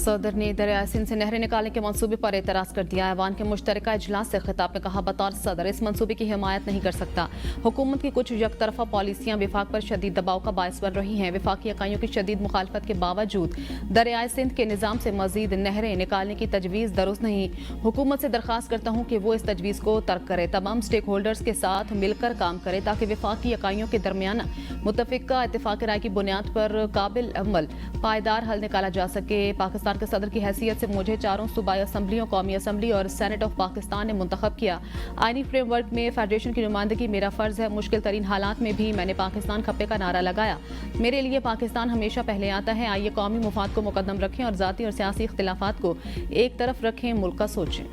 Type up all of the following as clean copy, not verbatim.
सदर ने दरियाए सिंध से नहरें निकालने के मंसूबे पर एतराज कर दिया। ऐवान के मुश्तरका इजलास से खिताब में कहा, बतौर सदर इस मंसूबे की हिमायत नहीं कर सकता। हुकूमत की कुछ यकतरफा पॉलिसियां विफाक पर शदीद दबाव का बायस बन रही हैं। विफाकी इकाइयों की शदीद मुखालफत के बावजूद दरियाए सिंध के निज़ाम से मजीद नहरें निकालने की तजवीज़ दुरुस्त नहीं। हुकूमत से दरख्वास्त करता हूँ कि वो इस तजवीज़ को तर्क करे, तमाम स्टेक होल्डर्स के साथ मिलकर काम करे ताकि विफाकी इकाइयों के दरमियान मुतफ़िका इत्तेफाक राय की बुनियाद पर काबिल अमल पायदार हल निकाला जा सके। पाकिस्तान के सदर की हैसियत से मुझे चारों सूबाई असम्बलियों, कौमी असम्बली और सेनेट ऑफ पाकिस्तान ने मुंतखब किया। आईनी फ्रेमवर्क में फेडरेशन की नुमाइंदगी मेरा फर्ज है। मुश्किल तरीन हालात में भी मैंने पाकिस्तान खप्पे का नारा लगाया। मेरे लिए पाकिस्तान हमेशा पहले आता है। आइए कौमी मुफाद को मुकद्दम रखें और ज़ाती और सियासी इख्तिलाफात को एक तरफ रखें, मुल्क का सोचें।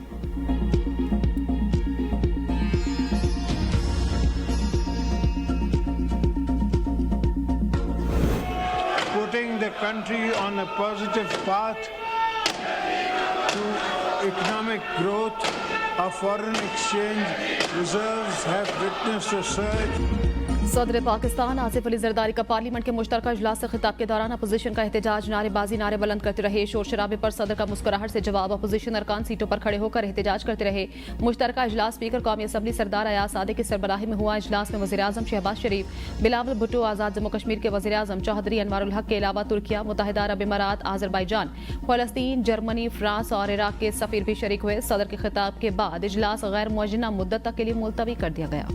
Putting the country on a positive path to economic growth, our foreign exchange reserves have witnessed a surge. सदर पाकिस्तान आसिफ अली जरदारी का पार्लियामेंट के मुश्तरका इजलास से खिताब के दौरान अपोजिशन का एहतजाज, नारेबाजी, नारे बुलंद करते रहे। शोर शराबे पर सदर का मुस्कुराहट से जवाब। अपोजिशन अरकान सीटों पर खड़े होकर एहतजाज करते रहे। मुश्तरका इजलास स्पीकर कौमी असम्बली सरदार अयाज सादिक की सरबराही में हुआ। इजलास में वज़ीर आज़म शहबाज शरीफ, बिलावल भुट्टो, आज़ाद जम्मू कश्मीर के वज़ीर आज़म चौधरी अनवारुल हक के अलावा तुर्किया, मुत्तहिदा अरब इमारात, आज़रबाईजान, फ़लस्तीन, जर्मनी, फ्रांस और इराक के सफ़ीर भी शरीक हुए। सदर के खिताब के बाद इजलास गैर मुअज्जला मुद्दत तक के लिए मुलतवी कर दिया गया।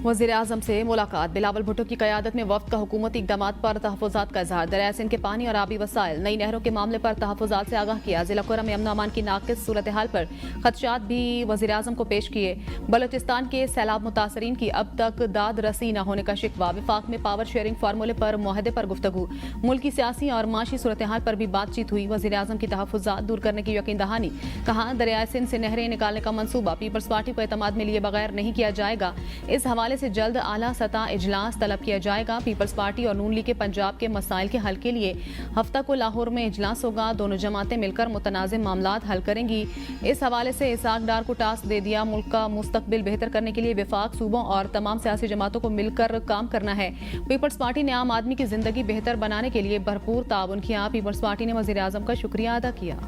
वज़ीर आज़म से मुलाकात, बिलावल भुट्टो की क़यादत में वफ़द का हुकूमती इक़दामात पर तहफ़्फ़ुज़ात का इज़हार। दरियाए सिंध के पानी और आबी वसाइल, नई नहरों के मामले पर तहफ़्फ़ुज़ात से आगाह किया। ज़िला कुरा में अमन अमान की नाक़िस सूरत हाल पर ख़दशात भी वज़ीर आज़म को पेश किए। बलोचिस्तान के सैलाब मुतासरीन की अब तक दाद रसी न होने का शिकवा। विफाक में पावर शेयरिंग फार्मूले पर मुआहदे पर गुफ्तगू। मुल्क की सियासी और माशी सूरत हाल पर भी बातचीत हुई। वज़ीर आज़म की तहफ़्फ़ुज़ात दूर करने की यकीन दहानी। कहा, दरियाए सिंध से नहरें निकालने का मनसूबा पीपल्स पार्टी को एतमाद में लिए बगैर नहीं किया जाएगा। इस हवाले से जल्द आला सतह इजलास तलब किया जाएगा। पीपल्स पार्टी और नून लीग के पंजाब के मसाइल के हल के लिए हफ्ता को लाहौर में इजलास होगा। दोनों जमातें मिलकर मुतनाज़ मामलात हल करेंगी। इस हवाले से इसाक डार को टास्क दे दिया। मुल्क का मुस्तकबिल बेहतर करने के लिए विफाक, सूबों और तमाम सियासी जमातों को मिलकर काम करना है। पीपल्स पार्टी ने आम आदमी की जिंदगी बेहतर बनाने के लिए भरपूर ताउन किया। पीपल्स पार्टी ने वज़ीर आज़म का शुक्रिया अदा किया।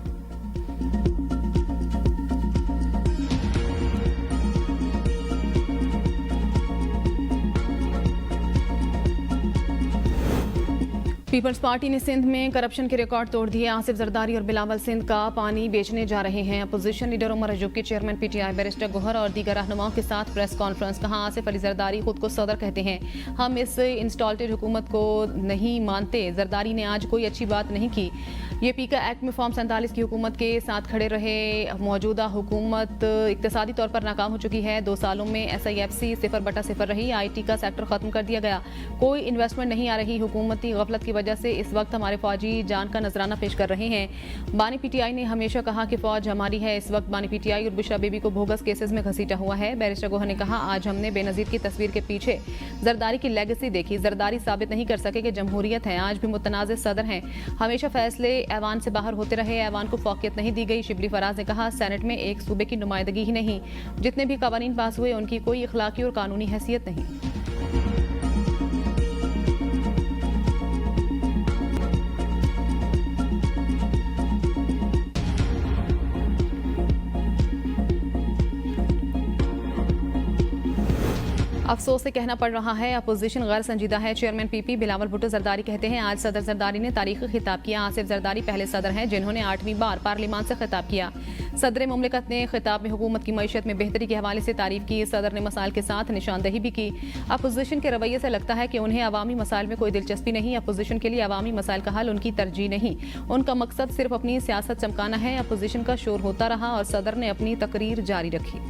पीपल्स पार्टी ने सिंध में करप्शन के रिकॉर्ड तोड़ दिए। आसिफ जरदारी और बिलावल सिंध का पानी बेचने जा रहे हैं। अपोजिशन लीडर उमर अजूब के चेयरमैन पीटीआई बैरिस्टर गोहर और दीगर रहनुमाओं के साथ प्रेस कॉन्फ्रेंस। कहा, आसिफ अली जरदारी खुद को सदर कहते हैं, हम इस इंस्टॉल्टेड हुकूमत को नहीं मानते। जरदारी ने आज कोई अच्छी बात नहीं की। ये पीका एक्ट में फॉर्म 47 की हुकूमत के साथ खड़े रहे। मौजूदा हुकूमत इक्तिसादी तौर पर नाकाम हो चुकी है। 2 सालों में SIFC 0/0 रही। IT का सेक्टर खत्म कर दिया गया। कोई इन्वेस्टमेंट नहीं आ रही। हुकूमती गफलत की वजह से इस वक्त हमारे फौजी जान का नजराना पेश कर रहे हैं। बानी PTI ने हमेशा कहा कि फौज हमारी है। इस वक्त बानी PTI और बुशरा बीबी को बोगस केसेस में घसीटा हुआ है। बैरिस्टर गोहर ने कहा, आज हमने बेनजीर की तस्वीर के पीछे जरदारी की लेगेसी देखी। जरदारी साबित नहीं कर सके कि जमहूरियत है। आज भी मुतनाज़ सदर हैं। हमेशा फैसले ऐवान से बाहर होते रहे। ऐवान को फौकियत नहीं दी गई। शिबली फराज ने कहा, सेनेट में एक सूबे की नुमाइंदगी ही नहीं, जितने भी कवानीन पास हुए उनकी कोई इखलाकी और कानूनी हैसियत नहीं। अफसोस से कहना पड़ रहा है, अपोजिशन गैर संजीदा है। चेयरमैन PP बिलावल भुट्टो जरदारी कहते हैं, आज सदर जरदारी ने तारीखी खिताब किया। आसिफ जरदारी पहले सदर हैं जिन्होंने 8वीं बार पार्लियामान से खिताब किया। सदर मुमलिकत ने खिताब में हुकूमत की मईशत में बेहतरी के हवाले से तारीफ की। सदर ने मसाइल के साथ निशानदही भी की। अपोजिशन के रवैये से लगता है कि उन्हें अवामी मसाइल में कोई दिलचस्पी नहीं। अपोजिशन के लिए अवामी मसाइल का हल उनकी तरजीह नहीं, उनका मकसद सिर्फ अपनी सियासत चमकाना है। अपोजिशन का शोर होता रहा और सदर ने अपनी तकरीर जारी रखी।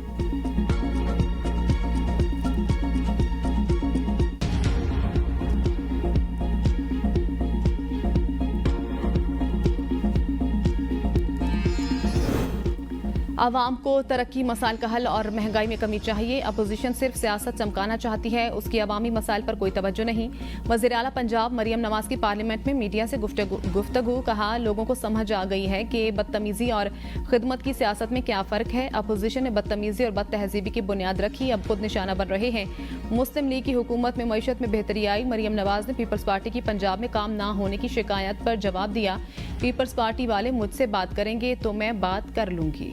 आवाम को तरक्की मसाइल का हल और महंगाई में कमी चाहिए। अपोजिशन सिर्फ सियासत चमकाना चाहती है, उसकी अवामी मसाइल पर कोई तवज्जो नहीं। वज़ीर आला पंजाब मरियम नवाज की पार्लियामेंट में मीडिया से गुफ्तगू कहा, लोगों को समझ आ गई है कि बदतमीजी और खिदमत की सियासत में क्या फ़र्क है। अपोजिशन ने बदतमीजी और बद तहजीबी की बुनियाद रखी, अब खुद निशाना बन रहे हैं। मुस्लिम लीग की हुकूमत में मईशत में बेहतरी आई। मरियम नवाज ने पीपल्स पार्टी की पंजाब में काम ना होने की शिकायत पर जवाब दिया, पीपल्स पार्टी वाले मुझसे बात करेंगे तो मैं बात कर लूंगी।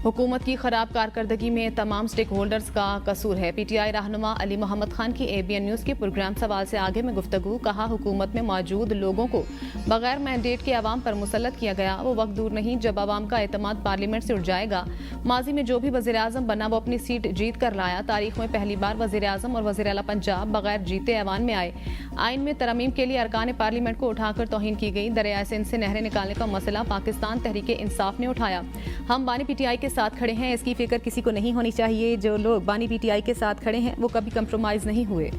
हुकूमत की खराब कारकर्दगी में तमाम स्टेक होल्डर्स का कसूर है। पीटीआई रहनुमा अली मोहम्मद खान की एबीएन न्यूज़ के प्रोग्राम सवाल से आगे में गुफ्तगू, कहा हुकूमत में मौजूद लोगों को बगैर मैंडेट के अवाम पर मुसल्लत किया गया। वो वक्त दूर नहीं जब अवाम का एतमाद पार्लियामेंट से उठ जाएगा। माजी में जो भी वज़ीर आज़म बना वो अपनी सीट जीत कर लाया। तारीख में पहली बार वज़ीर आज़म और वज़ीर आला पंजाब बगैर जीते ऐवान में आए। आइन में तरमीम के लिए अरकान पार्लियामेंट को उठाकर तौहीन की गई। दरियाए सिंध से नहरें निकालने का मसला पाकिस्तान तहरीके इंसाफ ने उठाया। हम बानी पीटीआई के साथ खड़े हैं, इसकी फिक्र किसी को नहीं होनी चाहिए। जो लोग बानी पीटीआई के साथ खड़े हैं वो कभी कंप्रोमाइज नहीं हुए।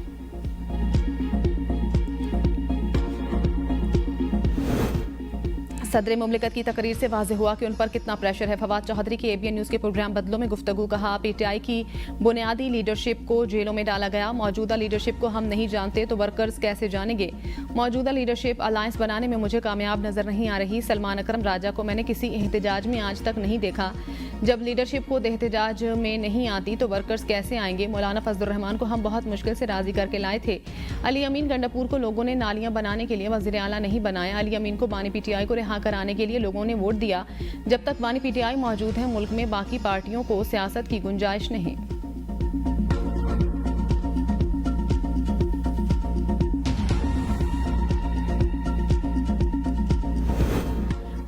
सदर मुमलिकत की तकरीर से वाज़ेह हुआ कि उन पर कितना प्रेशर है। फवाद चौधरी की एबीएन न्यूज़ के प्रोग्राम बदलों में गुफ्तगू, कहा पीटीआई की बुनियादी लीडरशिप को जेलों में डाला गया। मौजूदा लीडरशिप को हम नहीं जानते तो वर्कर्स कैसे जानेंगे। मौजूदा लीडरशिप अलायंस बनाने में मुझे कामयाब नजर नहीं आ रही। सलमान अकरम राजा को मैंने किसी एहतजाज में आज तक नहीं देखा। जब लीडरशिप खुद एहतजाज में नहीं आती तो वर्कर्स कैसे आएंगे। मौलाना फजलुर रहमान को हम बहुत मुश्किल से राजी करके लाए थे। अली अमीन गंडापुर को लोगों ने नालियां बनाने के लिए वज़ीर आला नहीं बनाया। अली अमीन को बानी पीटीआई को रिहा कराने के लिए लोगों ने वोट दिया। जब तक बानी पीटीआई मौजूद है मुल्क में बाकी पार्टियों को सियासत की गुंजाइश नहीं।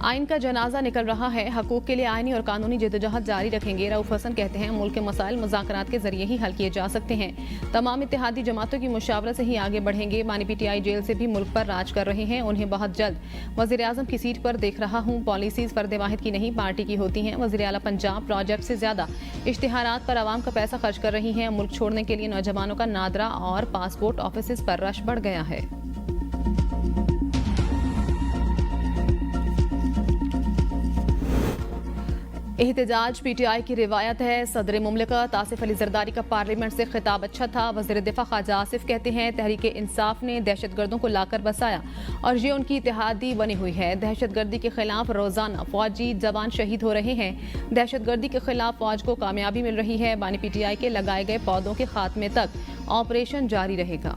आइन का जनाजा निकल रहा है। हकूक के लिए आइनी और कानूनी जद्दोजहद जारी रखेंगे। रऊफ हसन कहते हैं मुल्क के मसाइल मुज़ाकरात के जरिए ही हल किए जा सकते हैं। तमाम इत्तेहादी जमातों की मुशावरत से ही आगे बढ़ेंगे। बानी पीटीआई जेल से भी मुल्क पर राज कर रहे हैं। उन्हें बहुत जल्द वज़ीर आज़म की सीट पर देख रहा हूँ। पॉलिसीज फर्द वाहिद की नहीं पार्टी की होती हैं। वज़ीर आला पंजाब प्रोजेक्ट से ज्यादा इश्तिहारात पर आवाम का पैसा खर्च कर रही हैं। मुल्क छोड़ने के लिए नौजवानों का नादरा और पासपोर्ट ऑफिस पर रश बढ़ गया है। एहतजाज पीटीआई की रिवायत है। सदर मुमलिकत आसिफ अली जरदारी का पार्लियामेंट से खिताब अच्छा था। वज़ीर दिफा ख्वाजा आसिफ कहते हैं तहरीके इंसाफ ने दहशतगर्दों को लाकर बसाया और ये उनकी इत्तेहादी बनी हुई है। दहशतगर्दी के खिलाफ रोजाना फौजी जवान शहीद हो रहे हैं। दहशतगर्दी के खिलाफ फौज को कामयाबी मिल रही है। बानी पीटीआई के लगाए गए पौधों के खात्मे तक ऑपरेशन जारी रहेगा।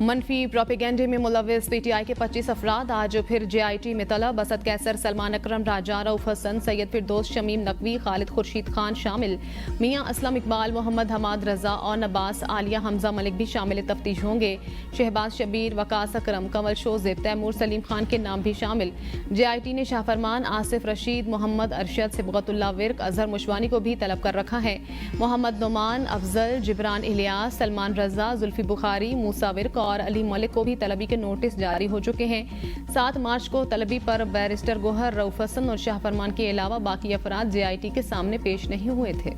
मनफी प्रोपेगेंडे में मुलविस पीटीआई के 25 अफराद आज फिर जेआईटी में तलब। असद कैसर, सलमान अकरम राजा, रऊफ हसन, सैयद फिरदौस, शमीम नकवी, खालिद खुर्शीद खान शामिल। मियां असलम इकबाल, मोहम्मद हमाद रजा और नबास आलिया हमजा मलिक भी शामिल तफ्तीश होंगे। शहबाज शबीर, वकास अकरम, कंवल शोज़िब, तैमूर सलीम खान के नाम भी शामिल। जेआईटी ने शाहफरमान, आसिफ रशीद, मोहम्मद अरशद, सिबगतुल्लाह विर्क, अजहर मुशवानी को भी तलब कर रखा है। मोहम्मद नुमान, अफजल, जिब्रान इलियास, सलमान रजा, जुल्फी बुखारी, मूसा विर्क और अली मलिक को भी तलबी के नोटिस जारी हो चुके हैं। 7 मार्च को तलबी पर बैरिस्टर गोहर, रऊफ हसन और शाह फरमान के अलावा बाकी अफराद जेआईटी के सामने पेश नहीं हुए थे।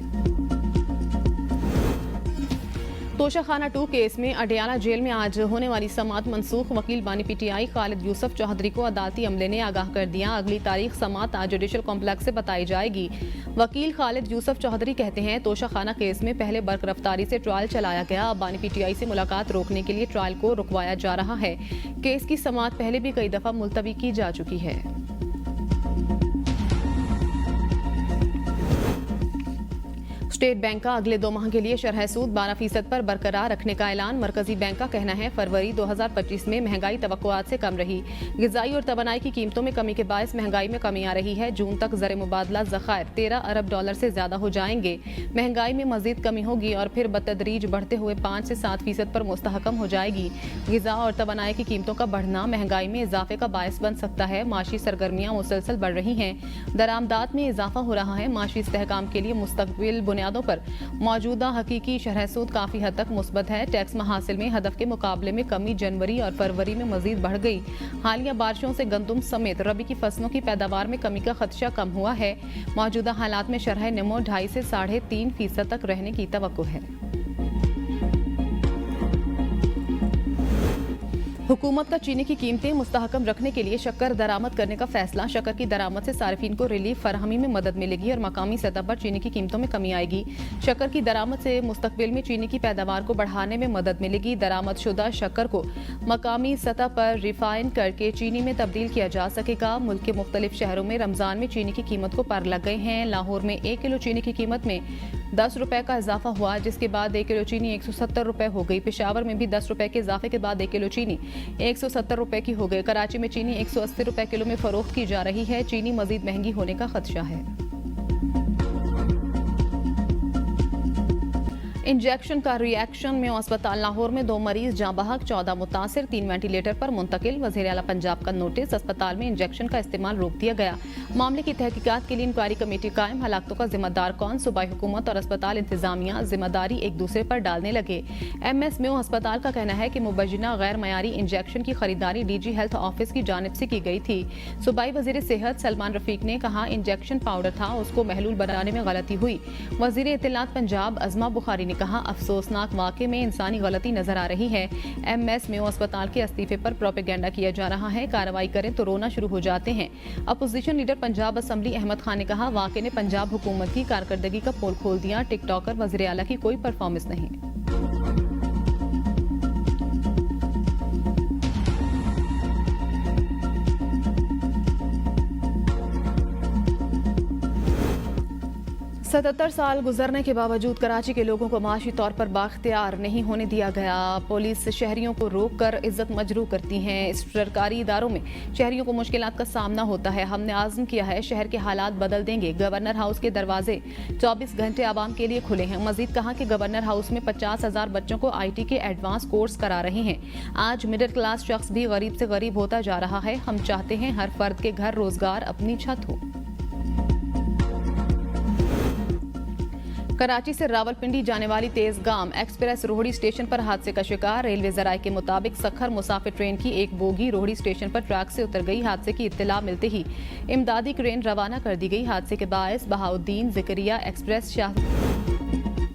तोशाखाना 2 केस में अडियाला जेल में आज होने वाली समाअत मनसूख। वकील बानी पीटीआई खालिद यूसुफ चौधरी को अदालती अमले ने आगाह कर दिया। अगली तारीख समाअत आज जुडिशल कॉम्प्लेक्स से बताई जाएगी। वकील खालिद यूसुफ चौधरी कहते हैं तोशाखाना केस में पहले बरकरफ्तारी से ट्रायल चलाया गया। अब बानी पीटीआई से मुलाकात रोकने के लिए ट्रायल को रुकवाया जा रहा है। केस की समाअत पहले भी कई दफा मुलतवी की जा चुकी है। स्टेट बैंक का अगले 2 माह के लिए शरह सूद 12% पर बरकरार रखने का ऐलान। मरकजी बैंक का कहना है फरवरी 2025 में महंगाई तवक्कुआत से कम रही। ग़िज़ाई और तवानाई की कीमतों में कमी के बायस महंगाई में कमी आ रही है। जून तक ज़र मुबादला ज़खायर 13 अरब डॉलर से ज़्यादा हो जाएंगे। महंगाई में मज़ीद कमी होगी और फिर बतदरीज बढ़ते हुए 5 से 7% पर मुस्तहकम हो जाएगी। ग़िज़ा और तवानाई की कीमतों का बढ़ना महंगाई में इजाफे का बायस बन सकता है। माशी सरगर्मियाँ मुसलसल बढ़ रही हैं। दरामदात में इजाफा हो रहा है। माशी इस्तेहकाम के लिए मुस्तक़बिल बुनियादों पर मौजूदा हकीकी शरह सूद काफी हद तक मुस्बत है। टैक्स महासिल में हदफ के मुकाबले में कमी जनवरी और फरवरी में मजीद बढ़ गई। हालिया बारिशों से गंदुम समेत रबी की फसलों की पैदावार में कमी का खदशा कम हुआ है। मौजूदा हालात में शरह नमो 2.5 से 3.5% तक रहने की तवक्को है। हुकूमत का चीनी की कीमतें मुस्तहकम रखने के लिए शक्कर दरामद करने का फैसला। शक्कर की दरामद से सार्फिन को रिलीफ फराहमी में मदद मिलेगी और मकामी सतह पर चीनी की कीमतों में कमी आएगी। शक्कर की दरामद से मुस्तकबिल में चीनी की पैदावार को बढ़ाने में मदद मिलेगी। दरामद शुदा शक्कर को मकामी सतह पर रिफाइन करके चीनी में तब्दील किया जा सकेगा। मुल्क के मुख्तलिफ शहरों में रमजान में चीनी की कीमत को पार लग गए हैं। लाहौर में 1 किलो चीनी की कीमत में 10 रुपए का इजाफा हुआ, जिसके बाद 1 किलो चीनी 170 रुपए हो गई। पेशावर में भी 10 रुपए के इजाफे के बाद 1 किलो चीनी 170 रुपए की हो गई। कराची में चीनी 180 रुपए किलो में फरोख्त की जा रही है। चीनी मजीद महंगी होने का खदशा है। इंजेक्शन का रिएक्शन में अस्पताल लाहौर में 2 मरीज जाँ बहक, 14 मुतासिर, 3 वेंटिलेटर पर मुंतकिल। वज़ीर आला पंजाब का नोटिस। अस्पताल में इंजेक्शन का इस्तेमाल रोक दिया गया। मामले की तहकीकात के लिए इंक्वायरी कमेटी कायम। हलाकतों का जिम्मेदार कौन? सूबाई हुकूमत और अस्पताल इंतजामिया जिम्मेदारी एक दूसरे पर डालने लगे। MS म्यू अस्पताल का कहना है कि मुबजना गैर मयारी इंजेक्शन की खरीदारी DG हेल्थ ऑफिस की जानिब से की गई थी। सूबाई वजीर सेहत सलमान रफीक ने कहा इंजेक्शन पाउडर था, उसको महलूल बनाने में गलती हुई। वजीर इत्तलात पंजाब अजमा बुखारी ने कहा अफसोसनाक वाक़े में इंसानी गलती नजर आ रही है। MS म्यू अस्पताल के इस्तीफे पर प्रोपेगेंडा किया जा रहा है। कार्रवाई करें तो रोना शुरू हो जाते हैं। Opposition leader Punjab assembly Ahmad Khan ने कहा वाक़े ने पंजाब हुकूमत की कारकर्दगी का पोल खोल दिया। टिकटॉकर वज़ीर आला की कोई परफॉर्मेंस नहीं। सतहत्तर साल गुजरने के बावजूद कराची के लोगों को माशी तौर पर बाख्तियार नहीं होने दिया गया। पुलिस शहरियों को रोक कर इज्जत मजरू करती है। इस सरकारी इदारों में शहरियों को मुश्किलात का सामना होता है। हमने आज़म किया है शहर के हालात बदल देंगे। गवर्नर हाउस के दरवाजे 24 घंटे आवाम के लिए खुले हैं। मजीद कहा कि गवर्नर हाउस में 50,000 बच्चों को IT के एडवांस कोर्स करा रहे हैं। आज मिडिल क्लास शख्स भी गरीब से गरीब होता जा रहा है। हम चाहते हैं हर फर्द के घर, रोजगार, अपनी छत हो। कराची से रावलपिंडी जाने वाली तेजगाम एक्सप्रेस रोहड़ी स्टेशन पर हादसे का शिकार। रेलवे जराये के मुताबिक सखर मुसाफिर ट्रेन की एक बोगी रोहड़ी स्टेशन पर ट्रैक से उतर गई। हादसे की इत्तला मिलते ही इमदादी क्रेन रवाना कर दी गई। हादसे के बायस बहाउद्दीन जिक्रिया एक्सप्रेस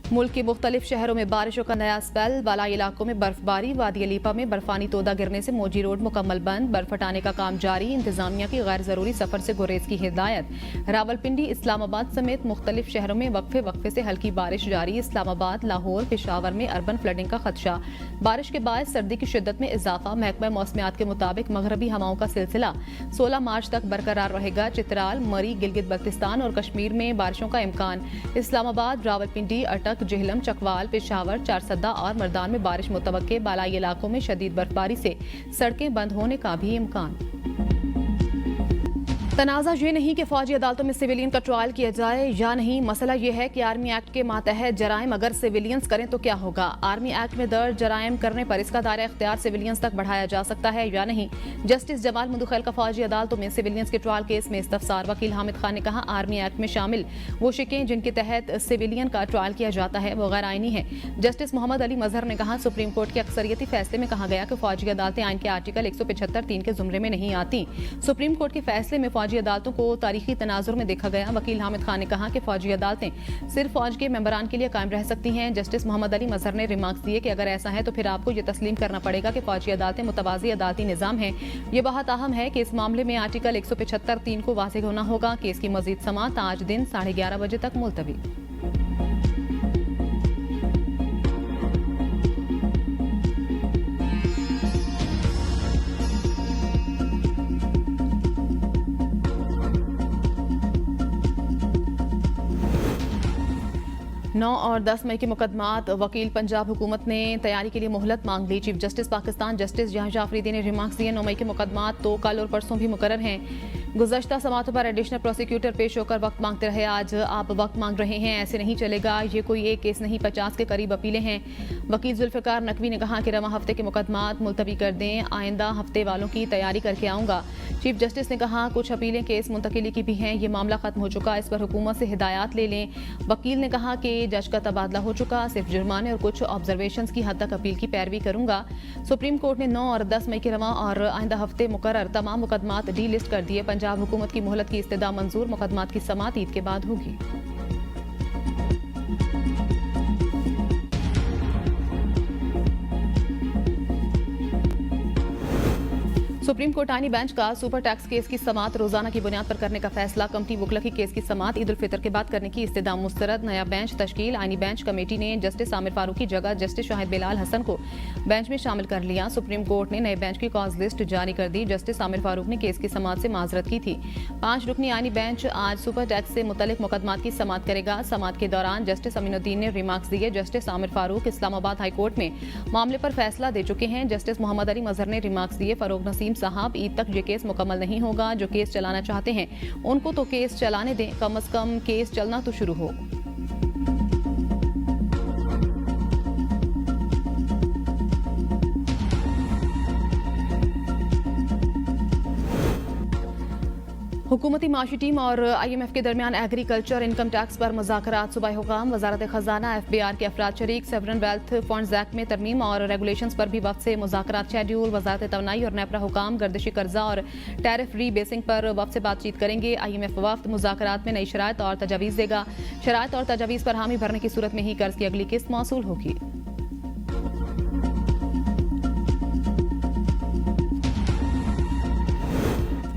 मुल्क के मुख्तलिफ शहरों में बारिशों का नया स्पेल। बालाई इलाकों में बर्फबारी। वादी अलीपा में बर्फानी तोदा गिरने से मोजी रोड मुकम्मल बंद। बर्फ हटाने का काम जारी। इंतजामिया की गैर जरूरी सफर से गुरेज की हिदायत। रावलपिंडी इस्लामाबाद समेत मुख्तलिफ शहरों में वक्फे वक्फे से हल्की बारिश जारी। इस्लामाबाद, लाहौर, पेशावर में अर्बन फ्लडिंग का खदशा। बारिश के बाद सर्दी की शिद्दत में इजाफा। महकमा मौसमियात के मुताबिक मगरबी हवाओं का सिलसिला 16 मार्च तक बरकरार रहेगा। चित्राल, मरी, गिलगित बल्तिस्तान और कश्मीर में बारिशों का इम्कान। इस्लामाबाद, रावलपिंडी, अटक, जिहलम, चकवाल, पेशावर, चारसद्दा और मर्दान में बारिश मुतवक्के। बालाई इलाकों में शदीद बर्फबारी से सड़कें बंद होने का भी इम्कान। तनाज़ा ये नहीं कि फौजी अदालतों में सिविलियन का ट्रायल किया जाए या नहीं, मसला ये है कि आर्मी एक्ट के मातहत जराइम अगर सिविलियंस करें तो क्या होगा। आर्मी एक्ट में दर्ज जराइम करने पर इसका दायरा इख्तियार सिविलियंस तक बढ़ाया जा सकता है या नहीं। जस्टिस जमाल मुदखल का फौजी अदालतों में सिविलियंस के ट्रायल केस में इस्तफसार। वकील हामिद खान ने कहा आर्मी एक्ट में शामिल वो शिकें जिनके तहत सिविलियन का ट्रायल किया जाता है वो गैर आईनी है। जस्टिस मोहम्मद अली मजहर ने कहा सुप्रीम कोर्ट के अक्सरियती फैसले में कहा गया कि फौजी अदालतें आइन के आर्टिकल 175(3) के जुमरे में नहीं आती। सुप्रीम कोर्ट के फैसले में फौजी अदालतों को तारीखी तनाजुर में देखा गया। वकील हामिद खान ने कहा कि फौजी अदालतें सिर्फ फौज के मेंबरान के लिए कायम रह सकती हैं। जस्टिस मोहम्मद अली मजहर ने रिमार्क्स दिए कि अगर ऐसा है तो फिर आपको ये तस्लीम करना पड़ेगा कि फौजी अदालतें मुतवाज़ी अदालती निज़ाम है। ये बहुत अहम है कि इस मामले में आर्टिकल 175(3) को वाज़ेह होना होगा। केस की मजीद समाअत आज दिन 11:30 बजे तक मुलतवी। 9 और 10 मई के मुकदमात। वकील पंजाब हुकूमत ने तैयारी के लिए मोहलत मांग ली। चीफ जस्टिस पाकिस्तान जस्टिस जहां जाफरीदी ने रिमार्क्स दिए 9 मई के मुकदमात तो कल और परसों भी मुकर्रर हैं। गुज़श्ता समातों पर एडिशनल प्रोसिक्यूटर पेश होकर वक्त मांगते रहे। आज आप वक्त मांग रहे हैं, ऐसे नहीं चलेगा। ये कोई एक केस नहीं, 50 के करीब अपीलें हैं। वकील जुल्फ़िकार नकवी ने कहा कि रवा हफ्ते के मुकदमात मुलतवी कर दें, आइंदा हफ्ते वालों की तैयारी करके आऊँगा। चीफ जस्टिस ने कहा कुछ अपीलें केस मुंतकिली की भी हैं, ये मामला खत्म हो चुका, इस पर हुकूमत से हिदायत ले लें। वकील ने कहा कि जज का तबादला हो चुका, सिर्फ जुर्माने और कुछ ऑब्जर्वेशंस की हद तक अपील की पैरवी करूंगा। सुप्रीम कोर्ट ने 9 और 10 मई के रवा और आइंदा हफ्ते मुकर्रर तमाम मुकदमात डी लिस्ट कर दिए। पंजाब हुकूमत की मोहलत की इस्तदा मंजूर। मुकदमात की समाअत ईद के बाद होगी। सुप्रीम कोर्ट आईनी बेंच का सुपर टैक्स केस की समाअत रोजाना की बुनियाद पर करने का फैसला। कमटी मुगलकी केस की समाअत ईद उल फितर के बाद करने की इस्तेदाम मुस्तरद। नया बेंच तश्कील। आईनी बेंच कमेटी ने जस्टिस आमिर फारूक की जगह जस्टिस शाहिद बिलाल हसन को बेंच में शामिल कर लिया। सुप्रीम कोर्ट ने नए बेंच की कॉज लिस्ट जारी कर दी। जस्टिस आमिर फारूक ने केस की समाअत से माजरत की थी। 5 रुकनी आईनी बेंच आज सुपर टैक्स से मुतल्लिक मुकदमात की समाअत करेगा। समाअत के दौरान जस्टिस अमीनुद्दीन ने रिमार्क्स दिए। Justice Aamir Farooq Islamabad high court में मामले पर फैसला दे चुके हैं। जस्टिस मोहम्मद अली मजहर ने रिमार्क्स दिए। फरोग नसीम साहब, ईद तक ये केस मुकम्मल नहीं होगा। जो केस चलाना चाहते हैं उनको तो केस चलाने दें, कम से कम केस चलना तो शुरू हो। हुकूमती माशी टीम और IMF के दरमियान एग्रीकल्चर इनकम टैक्स पर मुज़ाकरात सुबह हुकाम। वजारत खजाना FBR के अफराद शरीक। सेवरन वेल्थ फंड्स एक्ट में तरमीम और रेगुलेशंस पर भी वक्त से मुज़ाकरात शेड्यूल। वजारत तवानाई और नेपरा हुकाम गर्दिशी कर्जा और टैरिफ री बेसिंग पर वक्त से बातचीत करेंगे। IMF वफ्त मुज़ाकरात में नई शराइत और तजावीज़ देगा। शराइत और तजावीज़ पर हामी भरने की सूरत में ही कर्ज की अगली किस्त मौसूल होगी।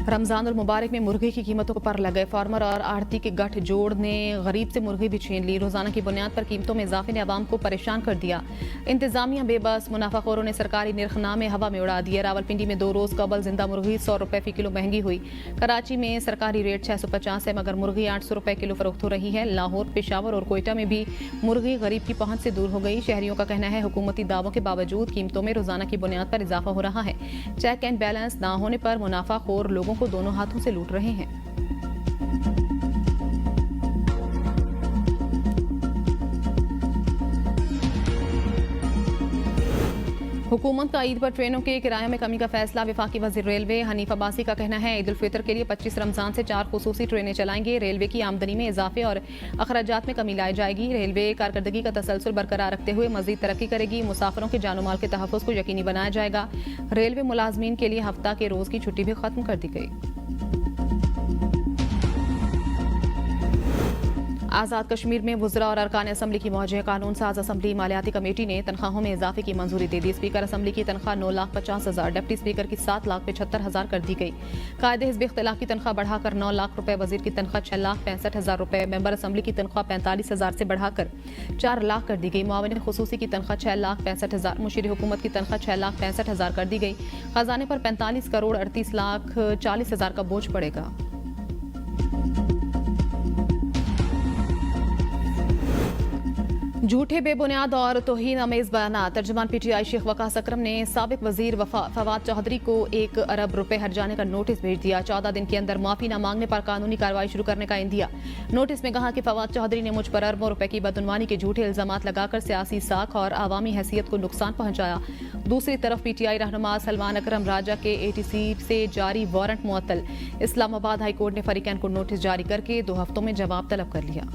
रमजान और मुबारक में मुर्गी की कीमतों पर लगे। फार्मर और आढ़ती के गठ जोड़ ने गरीब से मुर्गी भी छीन ली। रोजाना की बुनियाद पर कीमतों में इजाफे ने आवाम को परेशान कर दिया। इंतजामिया बेबस। मुनाफाखोरों ने सरकारी निर्खनामे हवा में उड़ा दिए। रावलपिंडी में 2 रोज कबल जिंदा मुर्गी 100 रुपए फी किलो महंगी हुई। कराची में सरकारी रेट 650 है, मगर मुर्गी 800 रुपए किलो फरोख्त हो रही है। लाहौर, पेशावर और कोयटा में भी मुर्गी गरीब की पहुंच से दूर हो गई। शहरियों का कहना है हुकूमती दावों के बावजूद कीमतों में रोजाना की बुनियाद पर इजाफा हो रहा है। चेक एंड बैलेंस न होने पर मुनाफाखोर लोगों को दोनों हाथों से लूट रहे हैं। हुकूमत का ईद पर ट्रेनों के किराए में कमी का फैसला। वफाकी वज़ीर रेलवे हनीफ अब्बासी का कहना है ईद उल फितर के लिए 25 रमजान से 4 खुसूसी ट्रेनें चलाएंगे। रेलवे की आमदनी में इजाफे और अखराजात में कमी लाई जाएगी। रेलवे कारकर्दगी का तसलसल बरकरार रखते हुए मजीद तरक्की करेगी। मुसाफिरों के जानो माल के तहफ़्फ़ुज़ को यकीनी बनाया जाएगा। रेलवे मुलाजमीन के लिए हफ्ता के रोज की छुट्टी भी खत्म कर दी गई। आज़ाद कश्मीर में वज़रा और अरकान असम्बली की मौज है। कानून साज असम्बली मालियाती कमेटी ने तनख्वाहों में इजाफे की मंजूरी दे दी। स्पीकर असम्बली की तनख्वाह 9,50,000, डिप्टी स्पीकर की 7,75,000 कर दी गई। कायदे हिज़्ब इख्तिलाफ की तनख्वाह बढ़ाकर 9 लाख रुपए, वजीर की तनख्वाह 6,65,000 रुपए, मेंबर असम्बली की तनख्वाह 45,000 से बढ़ाकर 4 लाख कर दी गई। मुआविन खुसूसी की तनख्वाह 6,65,000, मुशीर हुकूमत की तनख्वाह 6,65,000 कर दी गई। खजाने पर 45 करोड़ 38,40,000 का बोझ पड़ेगा। झूठे, बेबुनियाद और तौहीन अमेज बयानात। तर्जुमान PTI शेख वकास अकरम ने साबिक वजीर फवाद चौधरी को 1 अरब रुपए हर्जाने का नोटिस भेज दिया। 14 दिन के अंदर माफी न मांगने पर कानूनी कार्रवाई शुरू करने का इंदिया। नोटिस में कहा कि फवाद चौधरी ने मुझ पर अरबों रुपए की बदउनवानी के झूठे इल्जामात लगाकर सियासी साख और आवामी हैसियत को नुकसान पहुंचाया। दूसरी तरफ PTI रहनुमा सलमान अकरम राजा के ATC से जारी वारंट मुअत्तल। इस्लामाबाद हाई कोर्ट ने फरीकैन को नोटिस जारी करके 2 हफ्तों में जवाब तलब कर लिया।